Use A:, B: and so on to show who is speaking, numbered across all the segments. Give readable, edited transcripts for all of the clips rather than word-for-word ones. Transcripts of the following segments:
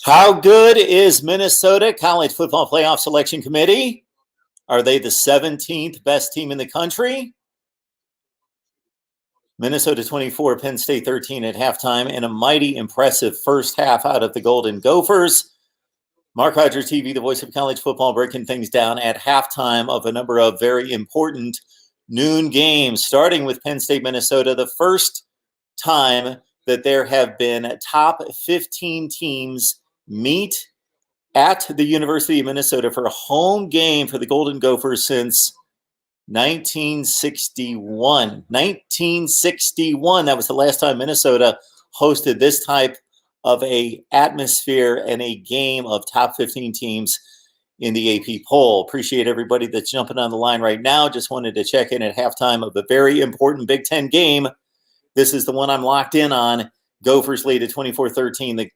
A: How good is Minnesota College Football Playoff Selection Committee? Are they the 17th best team in the country? Minnesota 24, Penn State 13 at halftime, and a mighty impressive first half out of the Golden Gophers. MarkRogersTV, the voice of college football, breaking things down at halftime of a number of very important noon games, starting with Penn State, Minnesota, the first time that there have been top 15 teams meet at the University of Minnesota for a home game for the Golden Gophers since 1961. 1961. That was the last time Minnesota hosted this type of a atmosphere and a game of top 15 teams in the AP poll. Appreciate everybody that's jumping on the line right now. Just wanted to check in at halftime of a very important Big Ten game. This is the one I'm locked in on. Gophers lead at 24-13. The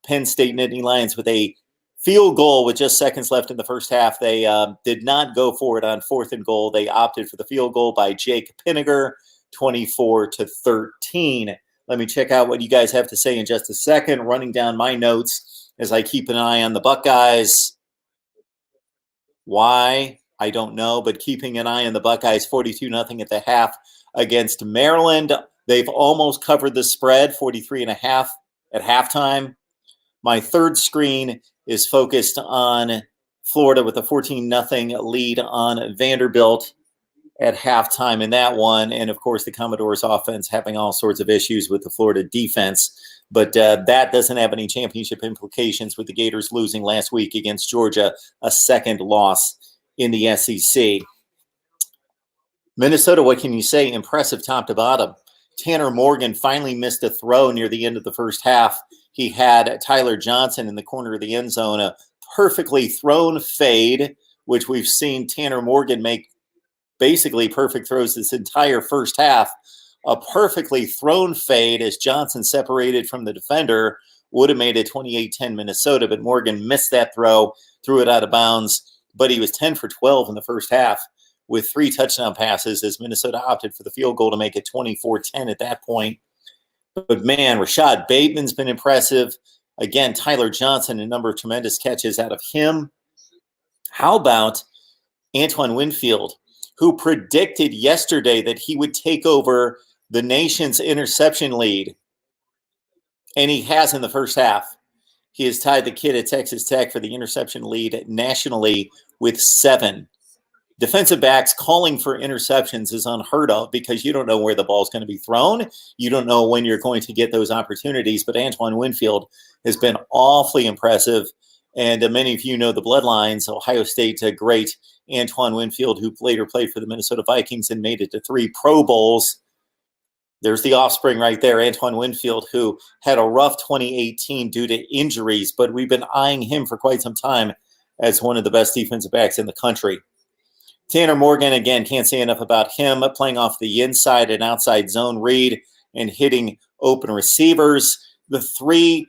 A: Penn State Nittany Lions with a field goal with just seconds left in the first half. They did not go for it on 4th and goal. They opted for the field goal by Jake Pinniger, 24-13. Let me check out what you guys have to say in just a second. Running down my notes as I keep an eye on the Buckeyes. Why? I don't know, but keeping an eye on the Buckeyes, 42-0 at the half against Maryland. They've almost covered the spread, 43.5 at halftime. My third screen is focused on Florida with a 14-0 lead on Vanderbilt at halftime in that one. And, of course, the Commodores offense having all sorts of issues with the Florida defense. But that doesn't have any championship implications with the Gators losing last week against Georgia, a second loss in the SEC. Minnesota, what can you say? Impressive top to bottom. Tanner Morgan finally missed a throw near the end of the first half. He had Tyler Johnson in the corner of the end zone, a perfectly thrown fade, which we've seen Tanner Morgan make basically perfect throws this entire first half. A perfectly thrown fade as Johnson separated from the defender would have made it 28-10 Minnesota, but Morgan missed that throw, threw it out of bounds, but he was 10 for 12 in the first half with 3 touchdown passes as Minnesota opted for the field goal to make it 24-10 at that point. But, man, Rashad Bateman's been impressive. Again, Tyler Johnson, a number of tremendous catches out of him. How about Antoine Winfield, who predicted yesterday that he would take over the nation's interception lead? And he has in the first half. He has tied the kid at Texas Tech for the interception lead nationally with 7. Defensive backs calling for interceptions is unheard of because you don't know where the ball is going to be thrown. You don't know when you're going to get those opportunities. But Antoine Winfield has been awfully impressive. And many of you know the bloodlines. Ohio State great Antoine Winfield, who later played for the Minnesota Vikings and made it to 3 Pro Bowls. There's the offspring right there, Antoine Winfield, who had a rough 2018 due to injuries, but we've been eyeing him for quite some time as one of the best defensive backs in the country. Tanner Morgan, again, can't say enough about him, playing off the inside and outside zone read and hitting open receivers. The 3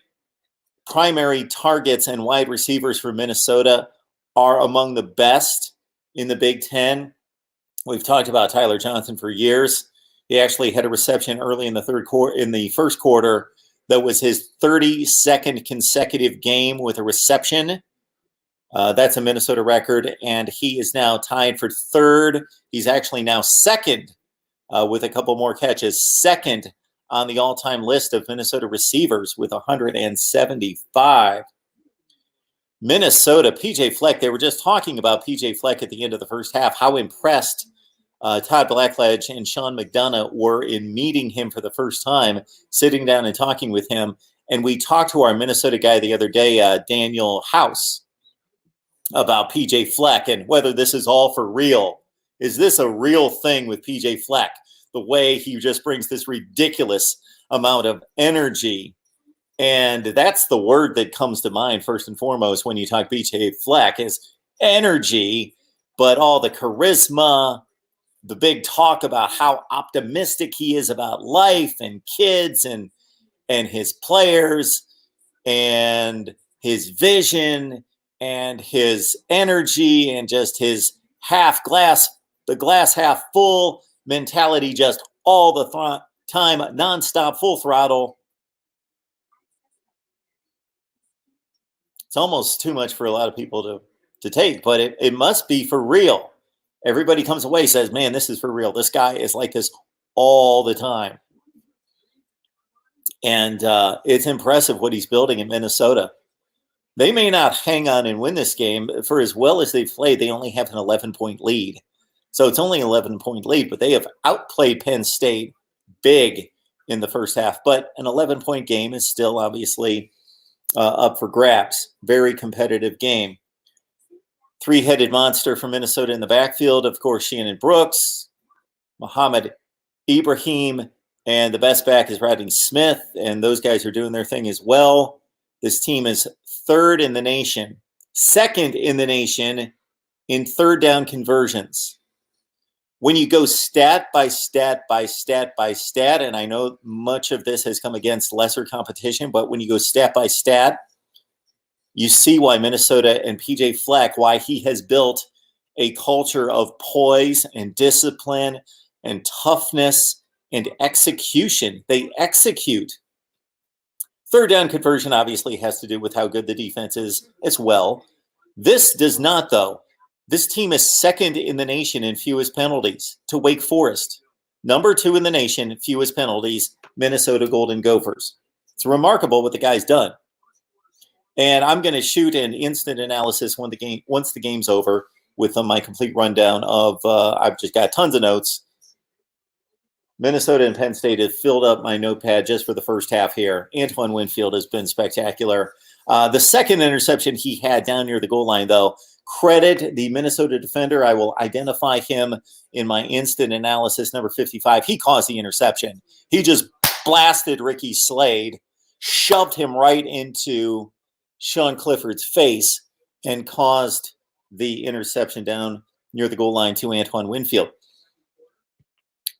A: primary targets and wide receivers for Minnesota are among the best in the Big Ten. We've talked about Tyler Johnson for years. He actually had a reception early in the first quarter that was his 32nd consecutive game with a reception. That's a Minnesota record, and he is now tied for 3rd. He's actually now 2nd with a couple more catches, 2nd on the all-time list of Minnesota receivers with 175. Minnesota, P.J. Fleck, they were just talking about P.J. Fleck at the end of the first half, how impressed Todd Blackledge and Sean McDonough were in meeting him for the first time, sitting down and talking with him. And we talked to our Minnesota guy the other day, Daniel House, about P.J. Fleck and whether this is all for real. Is this a real thing with P.J. Fleck? The way he just brings this ridiculous amount of energy. And that's the word that comes to mind first and foremost when you talk P.J. Fleck is energy, but all the charisma, the big talk about how optimistic he is about life and kids and his players and his vision and his energy and just his the glass half full mentality just all the time, nonstop, full throttle. It's almost too much for a lot of people to take, but it must be for real. Everybody comes away, says, man, this is for real. This guy is like this all the time. And it's impressive what he's building in Minnesota. They may not hang on and win this game. For as well as they've played, they only have an 11-point lead. So it's only an 11-point lead, but they have outplayed Penn State big in the first half. But an 11-point game is still obviously up for grabs. Very competitive game. Three-headed monster from Minnesota in the backfield. Of course, Shannon Brooks, Muhammad Ibrahim, and the best back is Rodney Smith, and those guys are doing their thing as well. This team is third in the nation, second in the nation in third down conversions. When you go stat by stat by stat by stat, and I know much of this has come against lesser competition, but when you go stat by stat, you see why Minnesota and PJ Fleck, why he has built a culture of poise and discipline and toughness and execution. They execute. Third down conversion obviously has to do with how good the defense is as well. This does not, though. This team is second in the nation in fewest penalties to Wake Forest. Number 2 in the nation, fewest penalties, Minnesota Golden Gophers. It's remarkable what the guy's done. And I'm going to shoot an instant analysis once the game's over with my complete rundown of, I've just got tons of notes. Minnesota and Penn State have filled up my notepad just for the first half here. Antoine Winfield has been spectacular. The second interception he had down near the goal line, though, credit the Minnesota defender. I will identify him in my instant analysis, number 55. He caused the interception. He just blasted Ricky Slade, shoved him right into Sean Clifford's face, and caused the interception down near the goal line to Antoine Winfield.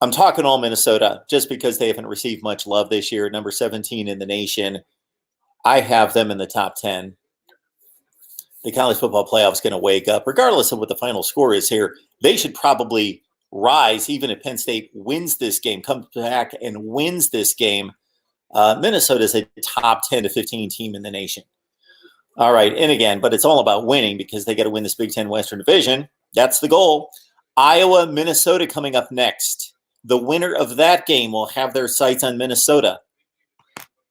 A: I'm talking all Minnesota just because they haven't received much love this year. Number 17 in the nation. I have them in the top 10. The college football playoff is going to wake up. Regardless of what the final score is here, they should probably rise even if Penn State wins this game, comes back and wins this game. Minnesota is a top 10 to 15 team in the nation. All right, and again, but it's all about winning because they got to win this Big Ten Western Division. That's the goal. Iowa, Minnesota coming up next. The winner of that game will have their sights on Minnesota.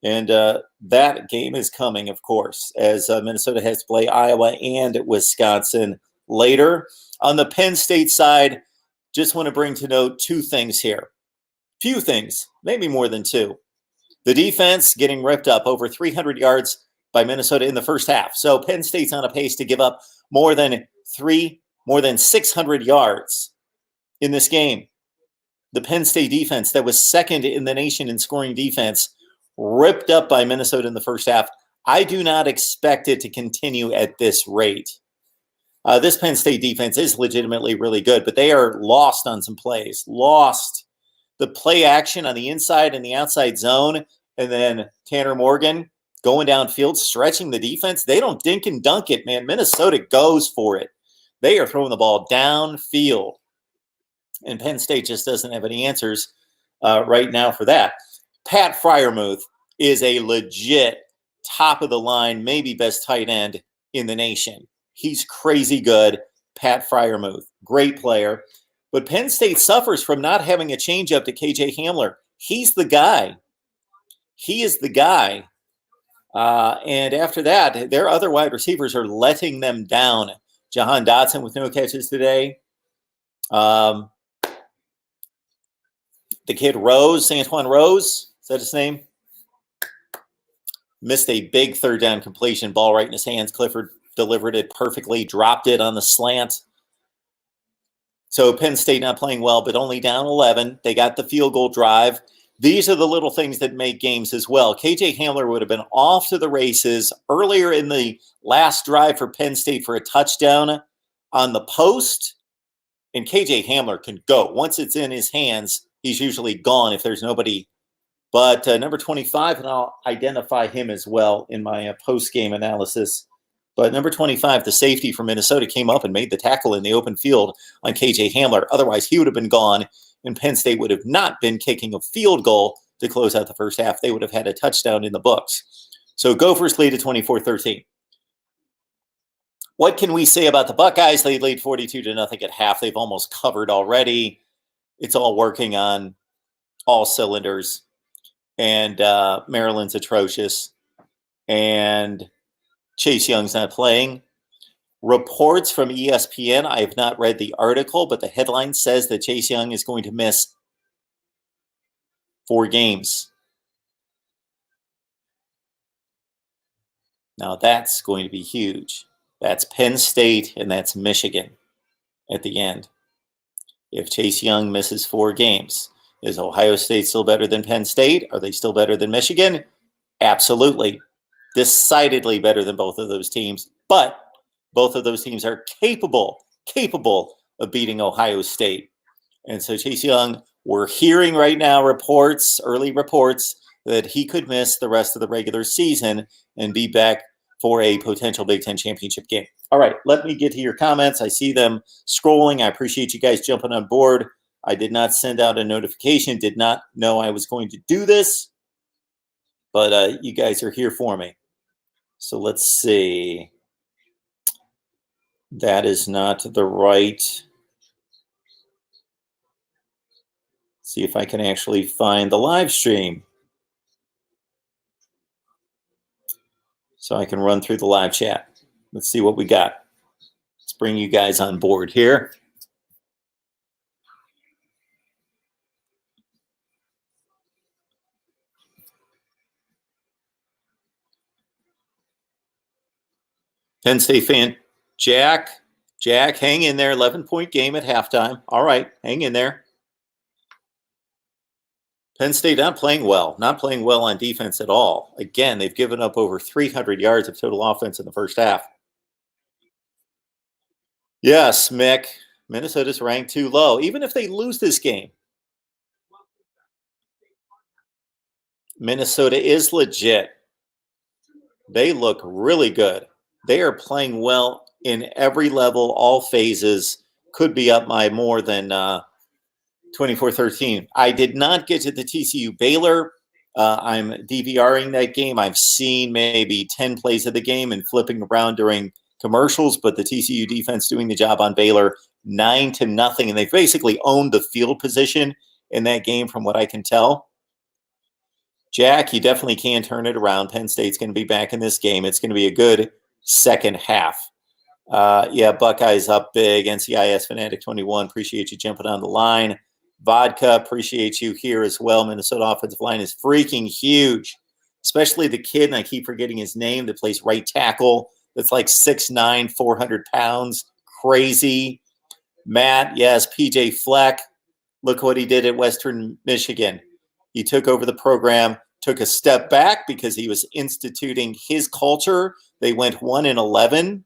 A: And that game is coming, of course, as Minnesota has to play Iowa and Wisconsin later. On the Penn State side, just want to bring to note 2 things here. Few things, maybe more than 2. The defense getting ripped up, over 300 yards by Minnesota in the first half. So Penn State's on a pace to give up more than 600 yards in this game. The Penn State defense that was second in the nation in scoring defense, ripped up by Minnesota in the first half. I do not expect it to continue at this rate. This Penn State defense is legitimately really good, but they are lost on some plays. Lost. The play action on the inside and the outside zone, and then Tanner Morgan going downfield, stretching the defense. They don't dink and dunk it, man. Minnesota goes for it. They are throwing the ball downfield. And Penn State just doesn't have any answers right now for that. Pat Freiermuth is a legit top-of-the-line, maybe best tight end in the nation. He's crazy good, Pat Freiermuth. Great player. But Penn State suffers from not having a changeup to KJ Hamler. He's the guy. He is the guy. And after that, their other wide receivers are letting them down. Jahan Dotson with no catches today. The kid Rose, Antoine Rose, is that his name? Missed a big third down completion, ball right in his hands. Clifford delivered it perfectly, dropped it on the slant. So Penn State not playing well, but only down 11. They got the field goal drive. These are the little things that make games as well. KJ Hamler would have been off to the races earlier in the last drive for Penn State for a touchdown on the post. And KJ Hamler can go. Once it's in his hands, he's usually gone if there's nobody. But number 25, and I'll identify him as well in my post-game analysis. But number 25, the safety from Minnesota, came up and made the tackle in the open field on KJ Hamler. Otherwise, he would have been gone and Penn State would have not been kicking a field goal to close out the first half. They would have had a touchdown in the books. So Gophers lead at 24-13. What can we say about the Buckeyes? They lead 42-0 at half. They've almost covered already. It's all working on all cylinders. And Maryland's atrocious. And Chase Young's not playing. Reports from ESPN, I have not read the article, but the headline says that Chase Young is going to miss 4 games. Now that's going to be huge. That's Penn State and that's Michigan at the end. If Chase Young misses 4 games, is Ohio State still better than Penn State? Are they still better than Michigan? Absolutely. Decidedly better than both of those teams. But both of those teams are capable of beating Ohio State. And so Chase Young, we're hearing right now early reports, that he could miss the rest of the regular season and be back for a potential Big Ten championship game. All right, let me get to your comments. I see them scrolling. I appreciate you guys jumping on board. I did not send out a notification, did not know I was going to do this, but you guys are here for me. So let's see. That is not the right. See if I can actually find the live stream, so I can run through the live chat. Let's see what we got. Let's bring you guys on board here. Penn State fan, Jack, hang in there. 11-point game at halftime. All right, hang in there. Penn State not playing well on defense at all. Again, they've given up over 300 yards of total offense in the first half. Yes, Mick, Minnesota's ranked too low. Even if they lose this game, Minnesota is legit. They look really good. They are playing well in every level, all phases. Could be up by more than 24-13. I did not get to the TCU Baylor. I'm DVRing that game. I've seen maybe 10 plays of the game and flipping around during commercials, but the TCU defense doing the job on Baylor, 9-0, and they've basically owned the field position in that game from what I can tell. Jack, you definitely can turn it around. Penn State's going to be back in this game. It's going to be a good second half. Yeah, Buckeyes up big. NCIS Fanatic 21, appreciate you jumping on the line. Vodka, appreciate you here as well. Minnesota offensive line is freaking huge, especially the kid, and I keep forgetting his name, that plays right tackle. That's like 6'9", 400 pounds. Crazy. Matt, yes, PJ Fleck. Look what he did at Western Michigan. He took over the program, took a step back because he was instituting his culture. They went 1-11.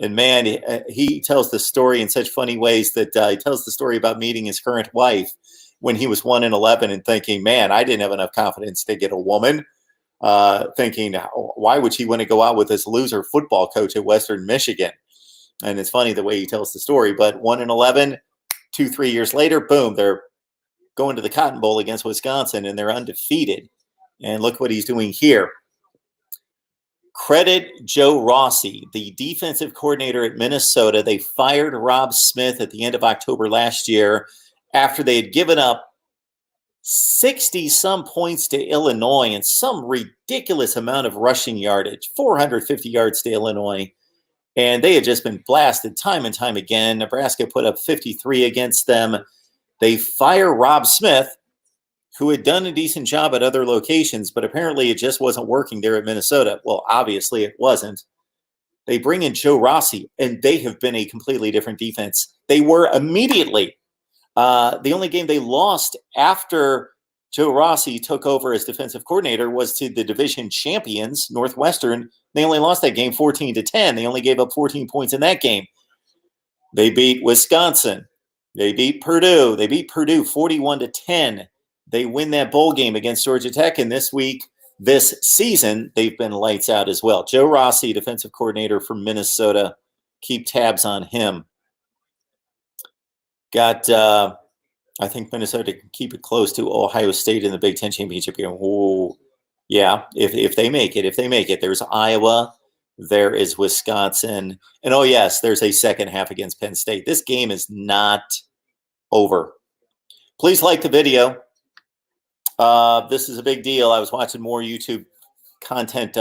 A: And man, he tells the story in such funny ways that he tells the story about meeting his current wife when he was 1-11 and thinking, man, I didn't have enough confidence to get a woman. Thinking, why would she want to go out with this loser football coach at Western Michigan? And it's funny the way he tells the story. But 1-11, 2-3 years later, boom, they're going to the Cotton Bowl against Wisconsin, and they're undefeated. And look what he's doing here. Credit Joe Rossi, the defensive coordinator at Minnesota. They fired Rob Smith at the end of October last year after they had given up 60-some points to Illinois and some ridiculous amount of rushing yardage, 450 yards to Illinois. And they had just been blasted time and time again. Nebraska put up 53 against them. They fire Rob Smith, who had done a decent job at other locations, but apparently it just wasn't working there at Minnesota. Well, obviously it wasn't. They bring in Joe Rossi, and they have been a completely different defense. They were immediately the only game they lost after Joe Rossi took over as defensive coordinator was to the division champions, Northwestern. They only lost that game 14-10. They only gave up 14 points in that game. They beat Wisconsin. They beat Purdue. They beat Purdue 41-10. They win that bowl game against Georgia Tech, and this season, they've been lights out as well. Joe Rossi, defensive coordinator from Minnesota. Keep tabs on him. Got I think Minnesota can keep it close to Ohio State in the Big Ten championship game. Oh, yeah, if they make it, there's Iowa, there is Wisconsin, and oh yes, there's a second half against Penn State. This game is not over. Please like the video. This is a big deal. I was watching more YouTube content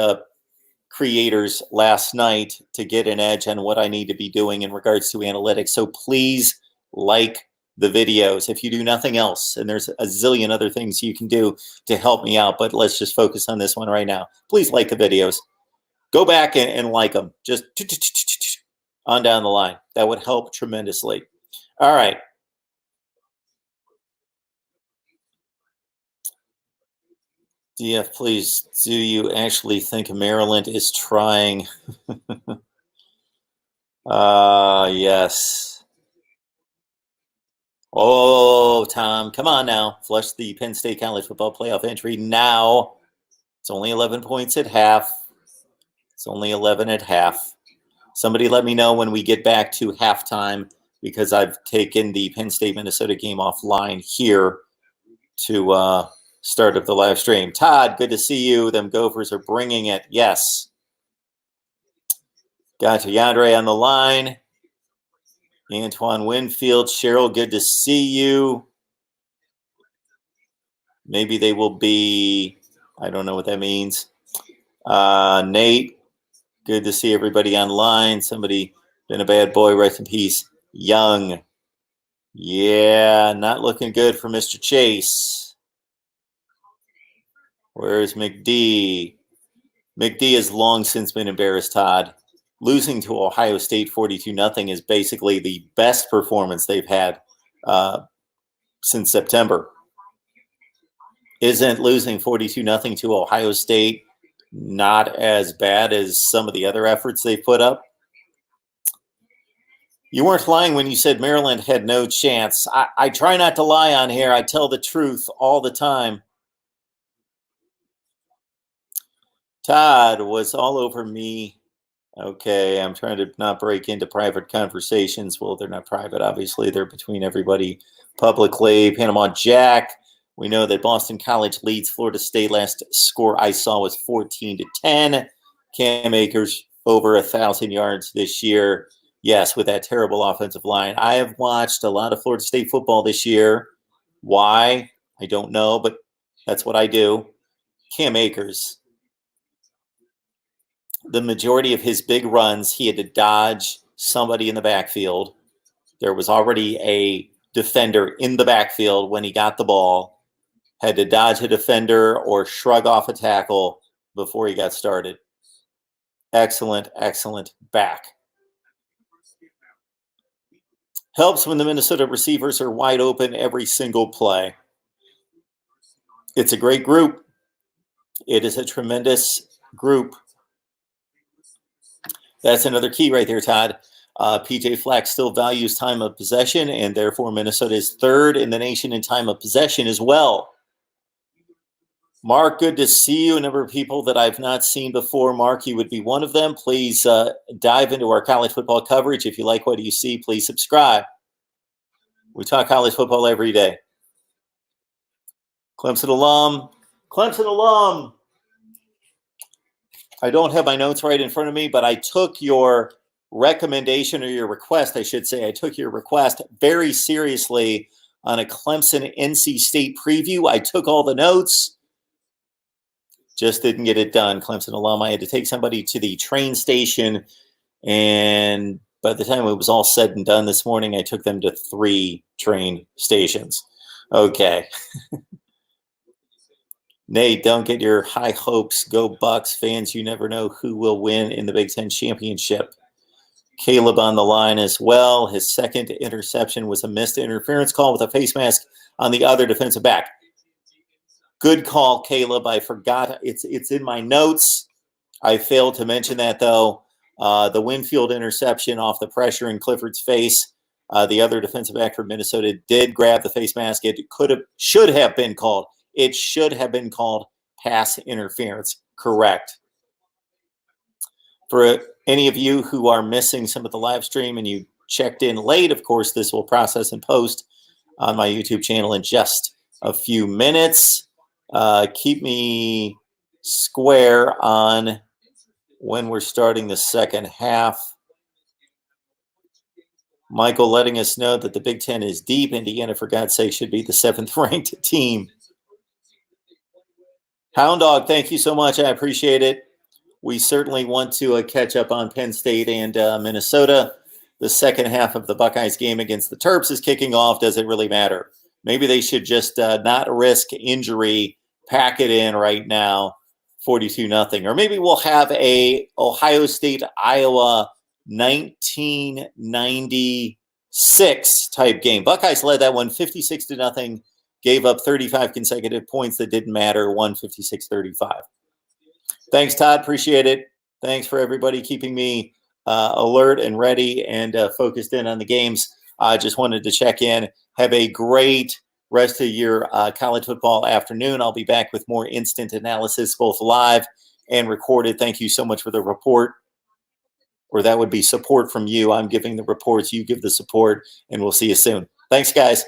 A: creators last night to get an edge on what I need to be doing in regards to analytics. So please like the videos if you do nothing else. And there's a zillion other things you can do to help me out, but let's just focus on this one right now. Please like the videos. Go back and like them. Just on down the line. That would help tremendously. All right. DF, please, do you actually think Maryland is trying? Yes. Oh, Tom, come on now. Flush the Penn State College Football Playoff entry now. It's only 11 points at half. It's only 11 at half. Somebody let me know when we get back to halftime, because I've taken the Penn State-Minnesota game offline here to start up the live stream. Todd, good to see you. Them Gophers are bringing it. Yes. Got Yandre on the line. Antoine Winfield. Cheryl, good to see you. Maybe they will be, I don't know what that means. Nate, good to see everybody online. Somebody been a bad boy, rest in peace. Young. Yeah, not looking good for Mr. Chase. Where's McD? McD has long since been embarrassed, Todd. Losing to Ohio State 42-0 is basically the best performance they've had since September. Isn't losing 42-0 to Ohio State not as bad as some of the other efforts they put up? You weren't lying when you said Maryland had no chance. I try not to lie on here. I tell the truth all the time. Todd was all over me. Okay, I'm trying to not break into private conversations. Well, they're not private, obviously. They're between everybody publicly. Panama Jack. We know that Boston College leads Florida State. Last score I saw was 14-10. Cam Akers over 1,000 yards this year. Yes, with that terrible offensive line. I have watched a lot of Florida State football this year. Why? I don't know, but that's what I do. Cam Akers. The majority of his big runs, he had to dodge somebody in the backfield. There was already a defender in the backfield when he got the ball. Had to dodge a defender or shrug off a tackle before he got started. Excellent, excellent back. Helps when the Minnesota receivers are wide open every single play. It's a great group. It is a tremendous group. That's another key right there, Todd. PJ Fleck still values time of possession, and therefore Minnesota is third in the nation in time of possession as well. Mark, good to see you. A number of people that I've not seen before. Mark, you would be one of them. Please dive into our college football coverage. If you like what you see, please subscribe. We talk college football every day. Clemson alum. Clemson alum. I don't have my notes right in front of me, but I took your recommendation, or your request, I should say. I took your request very seriously on a Clemson NC State preview. I took all the notes. Just didn't get it done. Clemson alum. I had to take somebody to the train station, and by the time it was all said and done this morning, I took them to 3 train stations. Okay. Nate, don't get your high hopes. Go Bucks. Fans, you never know who will win in the Big Ten championship. Caleb on the line as well. His second interception was a missed interference call with a face mask on the other defensive back. Good call, Caleb. I forgot. It's in my notes. I failed to mention that, though. The Winfield interception off the pressure in Clifford's face. The other defensive back for Minnesota did grab the face mask. It should have been called. It should have been called pass interference. Correct. For any of you who are missing some of the live stream and you checked in late, of course, this will process and post on my YouTube channel in just a few minutes. Keep me square on when we're starting the second half. Michael letting us know that the Big Ten is deep. Indiana, for God's sake, should be the 7th-ranked team. Hound Dog, thank you so much. I appreciate it. We certainly want to catch up on Penn State and Minnesota. The second half of the Buckeyes game against the Terps is kicking off. Does it really matter? Maybe they should just not risk injury, pack it in right now, 42-0. Or maybe we'll have a Ohio State-Iowa 1996 type game. Buckeyes led that one 56-0, gave up 35 consecutive points that didn't matter, won 56-35. Thanks, Todd. Appreciate it. Thanks for everybody keeping me alert and ready and focused in on the games. I just wanted to check in. Have a great rest of your college football afternoon. I'll be back with more instant analysis, both live and recorded. Thank you so much for the report. Or that would be support from you. I'm giving the reports. You give the support, and we'll see you soon. Thanks, guys.